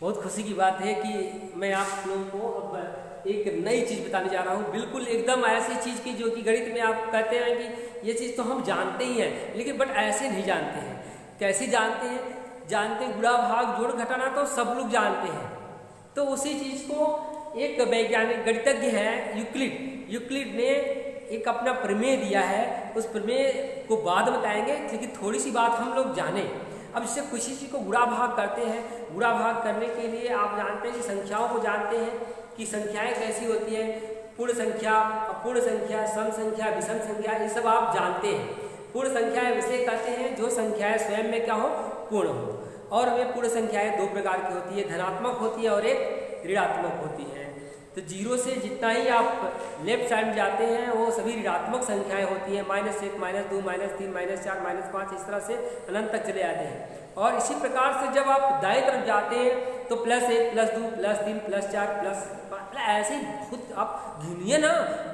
बहुत खुशी की बात है कि मैं आप लोगों को अब एक नई चीज़ बताने जा रहा हूँ, बिल्कुल एकदम ऐसी चीज़ की जो कि गणित में आप कहते हैं कि ये चीज़ तो हम जानते ही हैं, लेकिन बट ऐसे नहीं जानते हैं। कैसे जानते हैं? जानते हैं गुणा भाग जोड़ घटाना तो सब लोग जानते हैं। तो उसी चीज़ को एक वैज्ञानिक गणितज्ञ है यूक्लिड ने एक अपना प्रमेय दिया है। उस प्रमेय को बाद बताएंगे, लेकिन थोड़ी सी बात हम लोग जाने। अब इससे किसी चीज़ को गुणा भाग करते हैं। गुणा भाग करने के लिए आप जानते हैं कि संख्याओं को जानते हैं कि संख्याएं कैसी होती हैं, पूर्ण संख्या, अपूर्ण संख्या, सम संख्या, विषम संख्या, ये सब आप जानते हैं। पूर्ण संख्याएं विषय कहते हैं जो संख्याएं स्वयं में क्या हो, पूर्ण हो। और वे पूर्ण संख्याएं दो प्रकार की होती है, धनात्मक होती है और एक ऋणात्मक होती है। तो जीरो से जितना ही आप लेफ्ट साइड में जाते हैं वो सभी ऋणात्मक संख्याएं होती हैं, -1, -2, -3, -4, -5, इस तरह से अनंत तक चले जाते हैं। और इसी प्रकार से जब आप दाएं तरफ जाते हैं तो +1, +2, +3, +4, +5, ऐसे ही खुद आप गिनिए ना,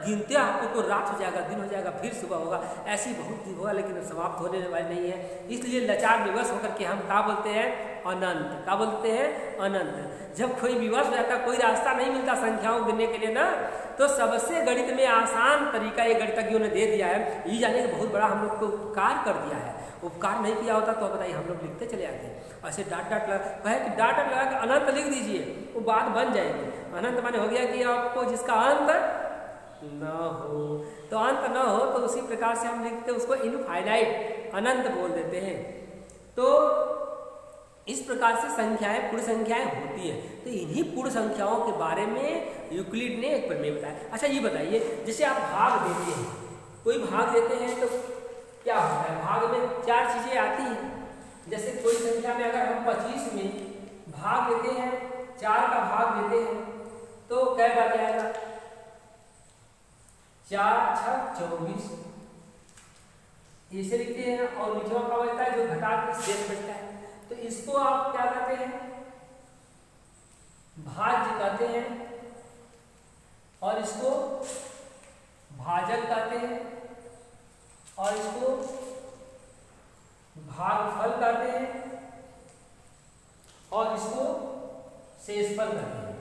गिनते आपको तो रात हो जाएगा, दिन हो जाएगा, फिर सुबह होगा, ऐसी बहुत दिन होगा, लेकिन समाप्त होने वाली नहीं है। इसलिए लाचार विवश होकर के हम क्या बोलते हैं, अनंत। क्या बोलते हैं, अनंत। जब कोई विवश हो जाता, कोई रास्ता नहीं मिलता संख्याओं गिनने के लिए ना, तो सबसे गणित में आसान तरीका ये गणितज्ञों ने दे दिया है। ये जाने कि बहुत बड़ा हम लोग को उपकार कर दिया है। उपकार नहीं किया होता तो बताइए हम लोग लिखते चले जाते हैं। ऐसे डाट लगा कहे कि डाट लगा के अनंत लिख दीजिए, वो बात बन जाएगी। अनंत माने हो गया कि आपको जिसका अंत न हो, तो अंत न हो तो उसी प्रकार से हम लिखते उसको इनफाइनाइट, अनंत बोल देते हैं। तो इस प्रकार से संख्याएं पूर्ण संख्याएं होती है। तो इन्हीं पूर्ण संख्याओं के बारे में यूक्लिड ने एक प्रमेय बताया। अच्छा ये बताइए, जैसे आप भाग देते हैं, कोई भाग देते हैं तो क्या होता है, भाग में 4 चीजें आती हैं। जैसे कोई संख्या में अगर हम 25 में भाग देते हैं, 4 का भाग देते हैं तो क्या बच जाएगा, 4, 6, 24 इसे लिखते हैं। और निचवा का बचता है जो घटा के शेष बचता है, तो इसको आप क्या कहते हैं, भाज्य कहते हैं। और इसको भाजक कहते हैं, और इसको भागफल कहते हैं, और इसको शेषफल कहते हैं।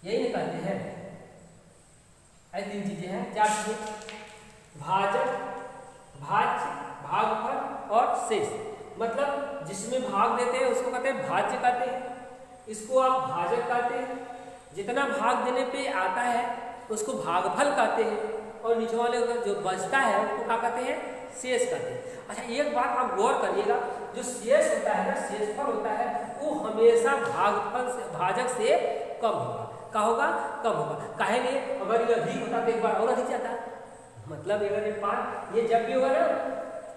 यही नहीं कहते हैं, ऐसी 3 चीजें हैं, 4 चीजें, भाजक, भाज्य, भागफल और शेष। मतलब जिसमें भाग देते हैं उसको कहते हैं भाज्य कहते हैं, इसको आप भाजक कहते हैं। जितना भाग देने पे आता है उसको भागफल कहते हैं, और नीचे वाले जो बचता है उसको क्या कहते हैं, शेष कहते हैं। अच्छा एक बात आप गौर करिएगा, जो शेष होता है ना, शेषफल होता है, वो हमेशा भागफल से, भाजक से कम होगा। क्या होगा, कम होगा। कहेंगे अगर ये अधिक होता तो एक बार और अधिक जाता, मतलब अगर ये 5, ये जब भी होगा ना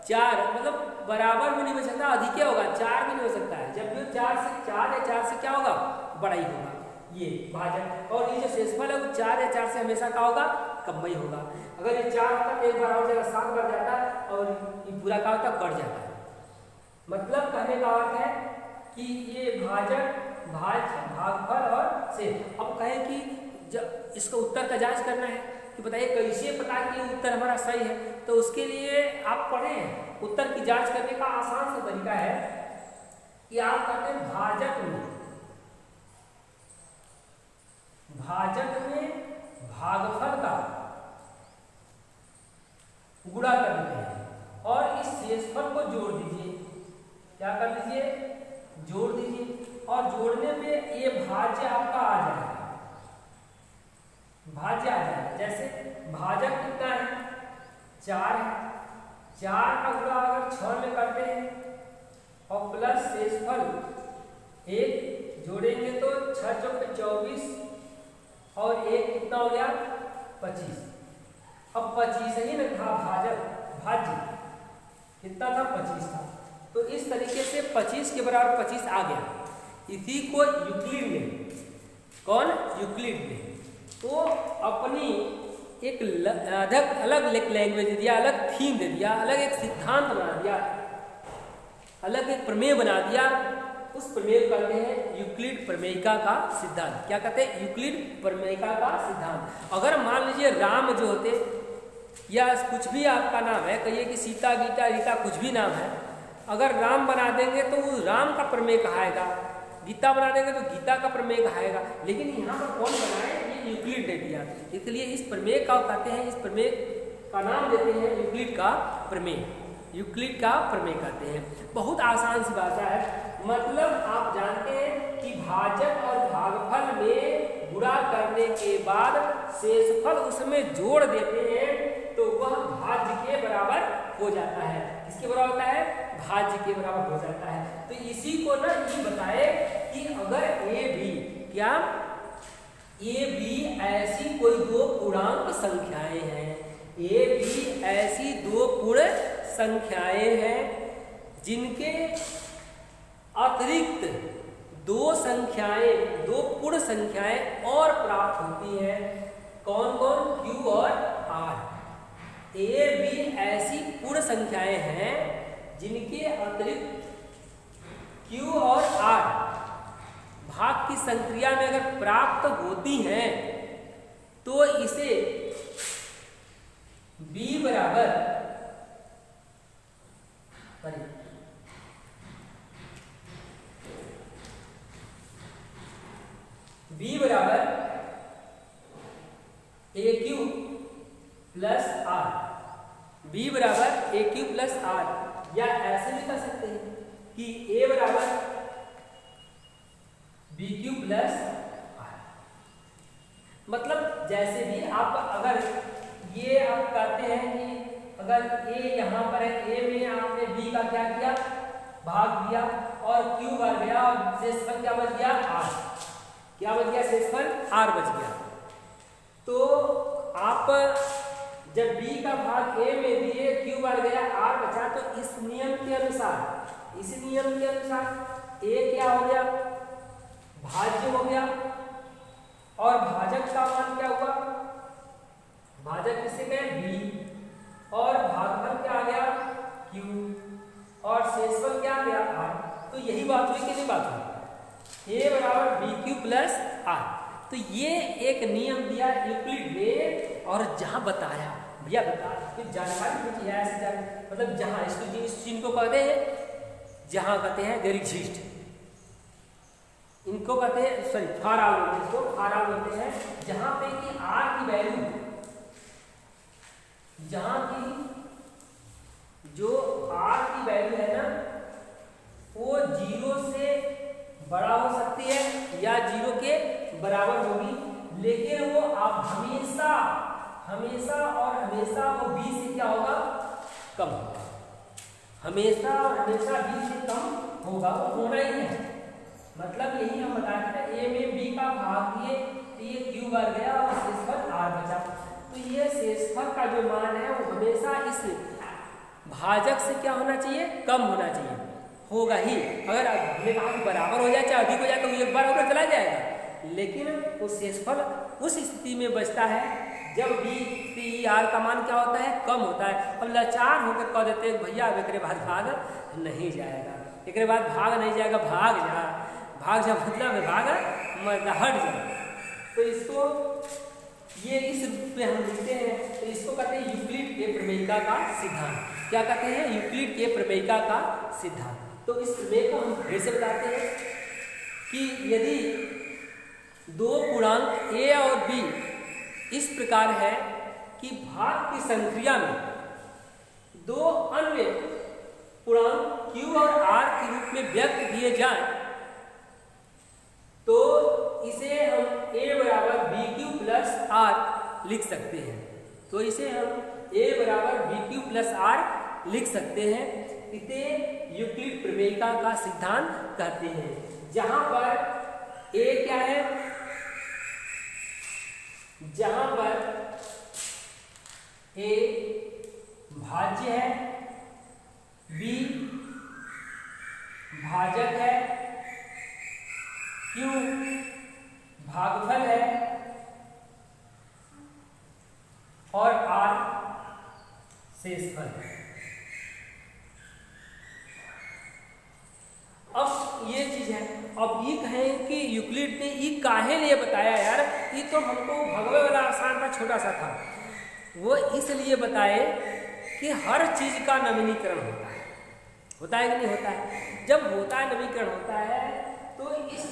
4, मतलब बराबर भी नहीं हो सकता, अधिक क्या होगा, 4 भी नहीं हो सकता है। जब भी 4 से 4 या 4 से क्या होगा, बड़ा ही होगा ये भाजक। और ये जो शेषफल है वो 4 या 4 से हमेशा क्या होगा, कम ही होगा। अगर ये 4 होता तो एक बार और जगह 7 बढ़ जाता, और ये पूरा क्या होता, बढ़ जाता है। मतलब कहने का अर्थ है कि ये भाजक, भाज्य, भागफल और शेष। अब कहें कि जब इसका उत्तर का जांच करना है कि बताइए कैसे पता कि उत्तर हमारा सही है, तो उसके लिए आप पढ़ें। उत्तर की जांच करने का आसान सा तरीका है कि आप कहते हैं भाजक में भागफल का गुणा कर देते हैं और इस शेषफल को जोड़ दीजिए। क्या कर दीजिए, जोड़ दीजिए। और जोड़ने पे ये भाज्य आपका आ जाएगा, भाज्य आ जाएगा। जैसे भाजक कितना है, 4 है, 4 का गुणा अगर 6 में करते हैं और प्लस शेषफल 1 जोड़ेंगे तो 6 चौके 24 और 1 कितना हो गया, 25। अब 25 ही ना था भाजक, भाज्य कितना था, 25 था। तो इस तरीके से 25 के बराबर 25 आ गया। इसी को यूक्लिड ने, कौन, यूक्लिड ने तो अपनी एक अलग लैंग्वेज दे दिया, अलग थीम दे दिया, अलग एक सिद्धांत बना दिया, अलग एक प्रमेय बना दिया। उस प्रमेय को कहते हैं यूक्लिड प्रमेयिका का सिद्धांत। क्या कहते हैं, यूक्लिड प्रमेयिका का सिद्धांत। अगर मान लीजिए राम जो होते, या कुछ भी आपका नाम है, कहिए कि सीता, गीता, रीता, कुछ भी नाम है, अगर राम बना देंगे तो वो राम का प्रमेय कहाएगा। गीता बना देंगे तो गीता का प्रमेय कहाएगा, लेकिन यहाँ पर कौन बनाए, ये यूक्लिड ने दिया। इसलिए इस प्रमेय का कहते हैं, इस प्रमेय का नाम देते हैं यूक्लिड का प्रमेय। यूक्लिड का प्रमेय कहते हैं। बहुत आसान सी भाषा है। मतलब आप जानते हैं कि भाजक और भागफल में गुणा करने के बाद शेषफल उसमें जोड़ देते हैं तो वह भाज्य के बराबर हो जाता है। किसके बराबर होता है? भाज्य के बराबर हो जाता है। तो इसी को ना ये बताए कि अगर ए बी, क्या ए बी ऐसी कोई दो पूर्णांक संख्याएं हैं, ए बी ऐसी दो पूर्ण संख्याएं हैं जिनके अतिरिक्त दो संख्याएं, दो पूर्ण संख्याएं और प्राप्त होती हैं। कौन कौन? क्यू और आर। ए बी ऐसी पूर्ण संख्याएं हैं जिनके अतिरिक्त क्यू और आर भाग की संक्रिया में अगर प्राप्त होती हैं तो इसे b बराबर ए क्यू प्लस आर, बी बराबर ए क्यू प्लस आर, या ऐसे भी कर सकते हैं कि ए बराबर बी क्यू प्लस आर। मतलब जैसे भी आप अगर ये आप कहते हैं कि अगर ए यहाँ पर है, ए में आपने बी का क्या किया, भाग दिया और क्यू बढ़ गया और शेषफल क्या बच गया? आर। क्या बच गया? शेषफल आर बच गया। तो आप जब b का भाग a में दिए, q बढ़ गया, r बचा, तो इस नियम के अनुसार, इस नियम के अनुसार a क्या हो गया? भाज्य हो गया। और भाजक का मान क्या हुआ? भाजक किससे कहें? b। और भागफल क्या आ गया? q। और शेषफल क्या आ गया? r। तो यही बात हुई कि नहीं बात हुई? a बराबर बी क्यू प्लस आर। तो ये एक नियम दिया यूक्लिड ने, और जहां बताया भैया बता जानकारी कुछ ऐसे जान, मतलब जहां इस चीज को कहते हैं, जहां कहते हैं देयर एग्जिस्ट, इनको कहते हैं सॉरी फार आउट बोलते हैं, इसको फार आउट बोलते हैं, जहां पे कि आर की वैल्यू, जहां की जो आर की वैल्यू है ना वो 0 से बड़ा हो सकती है या 0 के बराबर होगी, लेकिन वो आप हमेशा हमेशा और हमेशा वो b से क्या होगा? कम होगा। हमेशा और हमेशा b से कम होगा, वो होना ही है। मतलब यही हम बताते हैं, a में b का भाग दिए तो ये q बढ़ गया और शेषफल r बचा। तो ये शेषफल का जो मान है वो हमेशा इस भाजक से क्या होना चाहिए? कम होना चाहिए। होगा ही। अगर हमने कहा कि बराबर हो जाए चाहे अधिक हो जाए तो एक बार ऊपर चला जाएगा, लेकिन वो शेषफल उस स्थिति में बचता है जब बी सी आर का मान क्या होता है? कम होता है। अब लाचार होकर कह देते हैं भैया अब एक बाद भाग नहीं जाएगा, एक बाद भाग नहीं जाएगा, भाग जा, भाग जा मतलब भाग हट जा। तो इसको ये इस रूप में हम लिखते हैं, तो इसको कहते हैं यूक्लिड के प्रमेयिका का सिद्धांत। क्या कहते हैं? यूक्लिड के प्रमेयिका का सिद्धांत। तो इस प्रमेय को हम फिर से बताते हैं कि यदि दो पूर्णांक a और b इस प्रकार है कि भाग की संक्रिया में दो अन्य पूर्णांक q और r के रूप में व्यक्त किए जाएं, तो इसे हम a बराबर बी क्यू प्लस आर लिख सकते हैं। तो इसे हम a बराबर बी क्यू प्लस आर लिख सकते हैं। इसे यूक्लिड प्रमेयिका का सिद्धांत कहते हैं। जहां पर a क्या है? जहां पर a भाज्य है, b भाजक है, q भागफल है और r शेषफल है। अब ये चीज है। अब ये कहें कि यूक्लिड ने ये काहे लिए बताया यार, ये तो हमको भगवे वाला आसान था, छोटा सा था। वो इसलिए बताए कि हर चीज का नवीनीकरण होता है कि नहीं होता है? जब होता है नवीनीकरण होता है तो इस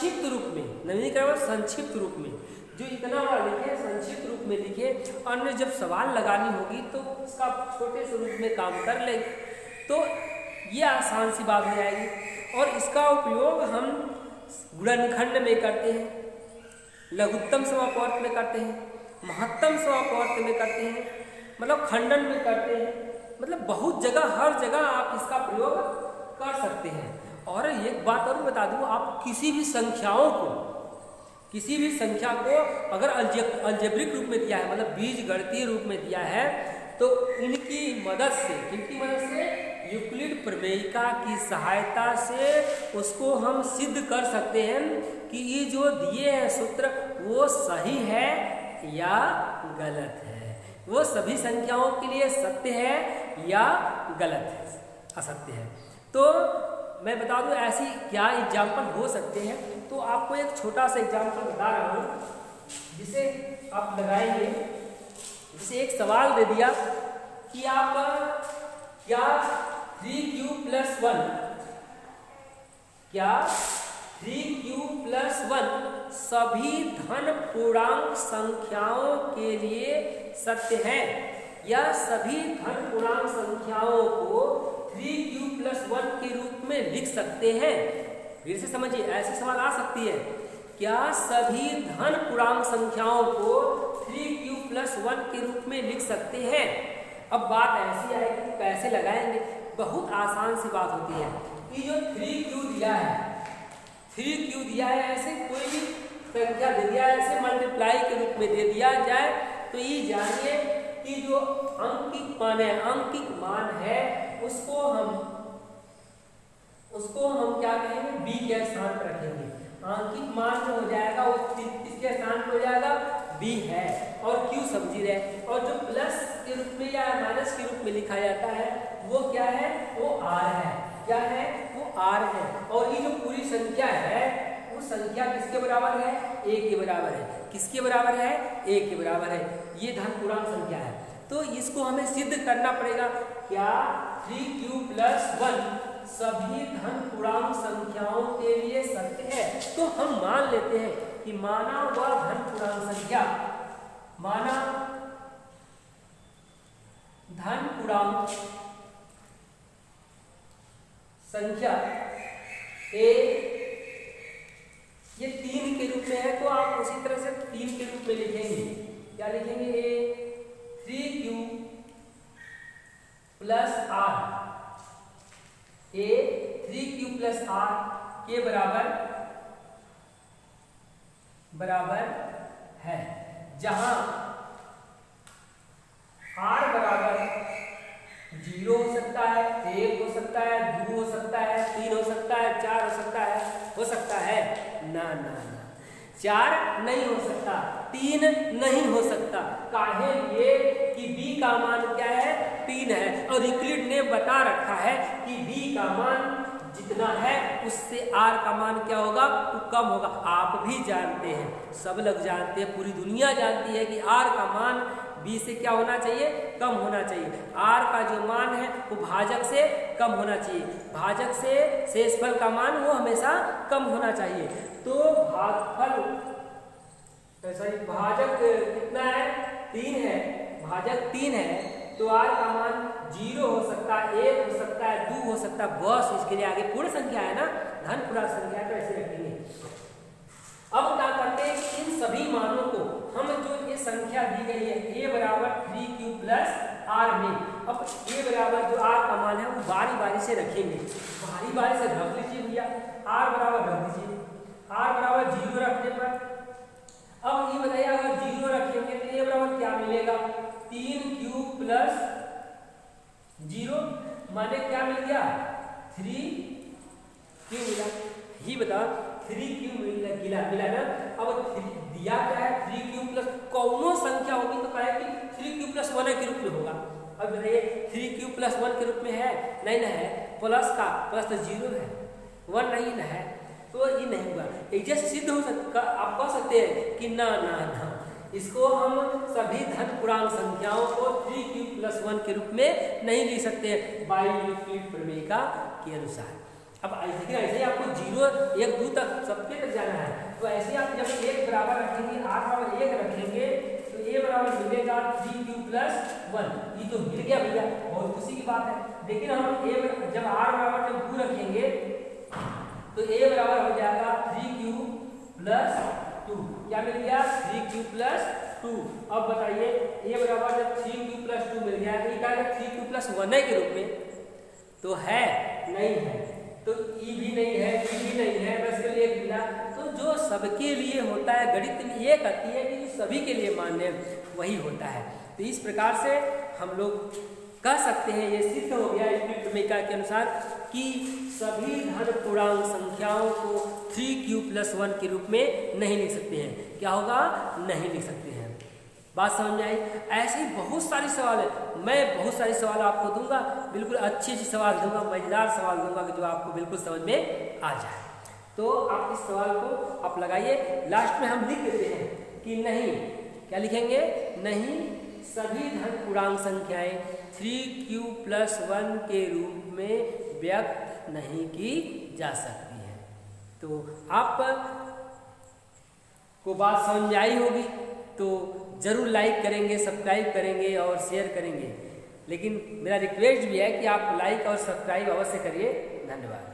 संक्षिप्त रूप में, नवीनीकरण संक्षिप्त रूप में, जो इतना बड़ा लिखे संक्षिप्त रूप में लिखे, और जब सवाल लगानी होगी तो उसका छोटे से रूप में काम कर ले, तो ये आसान सी बात हो जाएगी। और इसका उपयोग हम गुणनखंड में करते हैं, लघुत्तम समापवर्त में करते हैं, महत्तम समापवर्त में करते हैं, मतलब खंडन में करते हैं, मतलब बहुत जगह, हर जगह आप इसका प्रयोग कर सकते हैं। और एक बात और बता दूं, आप किसी भी संख्याओं को, किसी भी संख्या को अगर अलजेब्रिक रूप में दिया है, मतलब बीज गणितीय रूप में दिया है, तो इनकी मदद से, किनकी मदद से, यूक्लिड प्रमेयिका की सहायता से उसको हम सिद्ध कर सकते हैं कि ये जो दिए हैं सूत्र वो सही है या गलत है, वो सभी संख्याओं के लिए सत्य है या गलत है, असत्य है। तो मैं बता दूं ऐसी क्या एग्जाम्पल हो सकते हैं। तो आपको एक छोटा सा एग्जाम्पल बता रहा हूँ जिसे आप लगाएंगे। जैसे एक सवाल दे दिया कि आप क्या 3q+1, क्या 3q+1 सभी धन पूर्णांक संख्याओं के लिए सत्य है, या सभी धन पूर्णांक संख्याओं को 3q+1 के रूप में लिख सकते हैं। फिर से समझिए, ऐसे सवाल आ सकती है, क्या सभी धन पूर्णांक संख्याओं को 3q+1 के रूप में लिख सकते हैं। अब बात ऐसी आएगी, कैसे लगाएंगे, बहुत आसान सी बात होती है। ये जो 3q दिया है, 3q दिया है, ऐसे कोई भी संख्या दे दिया है, ऐसे मल्टीप्लाई के रूप में दे दिया जाए, तो ये जानिए कि जो अंकिक मान है, अंकिक मान है, उसको हम क्या कहेंगे, b के स्थान पर रखेंगे। अंकिक मान जो हो जाएगा वो किसके स्थान पर हो जाएगा, b है, और q समझी रहे। और जो प्लस के रूप में या माइनस के रूप में लिखा जाता है वो क्या है, वो r है। क्या है, वो r है। और ये जो पूरी संख्या है वो संख्या किसके बराबर है, a के बराबर है। किसके बराबर है, a के बराबर है। ये धन पूर्णांक संख्या है, तो इसको हमें सिद्ध करना पड़ेगा। क्या 3q+1 सभी धन पूर्णांक संख्याओं के लिए सत्य है। तो हम मान लेते हैं कि माना वह धन पूर्णांक संख्या, माना धन पूर्णांक संख्या a ये 3 के रूप में है, तो आप उसी तरह से 3 के रूप में लिखेंगे। क्या लिखेंगे, a 3q+r, a 3q+r के बराबर है, जहां r बराबर 0 हो सकता है, 1 हो सकता है, 2 हो सकता है, 3 हो सकता है, 4 हो सकता है ना 4 नहीं हो सकता, 3 नहीं हो सकता। काहे ये कि b का मान क्या है, 3 है, और यूक्लिड ने बता रखा है कि b का मान जितना है उससे r का मान क्या होगा, वो कम होगा। आप भी जानते हैं, सब लोग जानते हैं, पूरी दुनिया जानती है कि r का मान b से क्या होना चाहिए, कम होना चाहिए। r का जो मान है वो भाजक से कम होना चाहिए, भाजक से शेषफल का मान वो हमेशा कम होना चाहिए। तो भागफल, भाजक कितना है, 3 है, भाजक 3 है, तो r का मान 0 हो सकता है, 1 हो सकता है, 2 हो सकता है, बस इसके लिए आगे पूर्ण संख्या है ना, धन पूर्ण संख्या, तो ऐसे रखेंगे। अब क्या करते हैं, इन सभी मानों को हम जो ये संख्या दी गई है a बराबर 3q+r में, अब a बराबर जो r का मान है वो बारी बारी से रखेंगे। बारी बारी से रख लीजिए भैया, r बराबर रख दीजिए, r बराबर 0 रखने पर, अब ये बताइए अगर 0 रखेंगे तो a बराबर क्या मिलेगा, 3q+0 माने क्या मिल गया, 3q मिला। ही बता 3q मिला ना। अब दिया क्या है, 3q+ कौनो संख्या होगी तो कहे कि 3q+1 के रूप में होगा। अब बताइए 3q+1 के रूप में है, नहीं ना है, प्लस का प्लस तो 0 है, 1 नहीं ना है, तो ये नहीं हुआ। एक सिद्ध हो सकता, आप कह सकते हैं कि ना इसको हम सभी धन पूर्णांक संख्याओं को 3q+1 के रूप में नहीं लिख सकते बाई यूक्लिड प्रमेय के अनुसार। अब ऐसे ही आपको 0 0 1 2 तक सबके तक जाना है। तो ऐसे आप जब 1 बराबर रखेंगे, r बराबर 1 रखेंगे तो a बराबर मिलेगा 3q + 1। ये तो मिल गया भैया, बहुत खुशी की बात है। लेकिन हम जब r बराबर जब 2 रखेंगे तो a बराबर हो जाएगा 3q + 2। क्या मिल गया? 3q + 2। अब बताइए a बराबर जब 3q + 2 मिल गया, ये क्या है? 3q + 1 के रूप में तो है नहीं है, तो ई भी नहीं है, ई भी नहीं है, बस के लिए मिला। तो जो सबके लिए होता है गणित में एक आती है कि जो सभी के लिए मान्य वही होता है। तो इस प्रकार से हम लोग कह सकते हैं, ये सिद्ध हो गया यूक्लिड प्रमेय के अनुसार कि सभी धन पूर्णांक संख्याओं को 3q + 1 के रूप में नहीं लिख सकते हैं। क्या होगा? नहीं लिख सकते हैं। बात समझ में आई? ऐसे ही बहुत सारे सवाल है, मैं बहुत सारे सवाल आपको दूंगा, बिल्कुल अच्छे सवाल दूंगा, मजेदार सवाल दूंगा कि जो आपको बिल्कुल समझ में आ जाए। तो आप इस सवाल को आप लगाइए। लास्ट में हम लिख देते हैं कि नहीं, क्या लिखेंगे? नहीं सभी धन पूर्णांक संख्याएं 3q + 1 के रूप में व्यक्त नहीं की जा सकती हैं। तो आप को बात समझ में आई होगी तो जरूर लाइक करेंगे, सब्सक्राइब करेंगे और शेयर करेंगे। लेकिन मेरा रिक्वेस्ट भी है कि आप लाइक और सब्सक्राइब अवश्य करिए। धन्यवाद।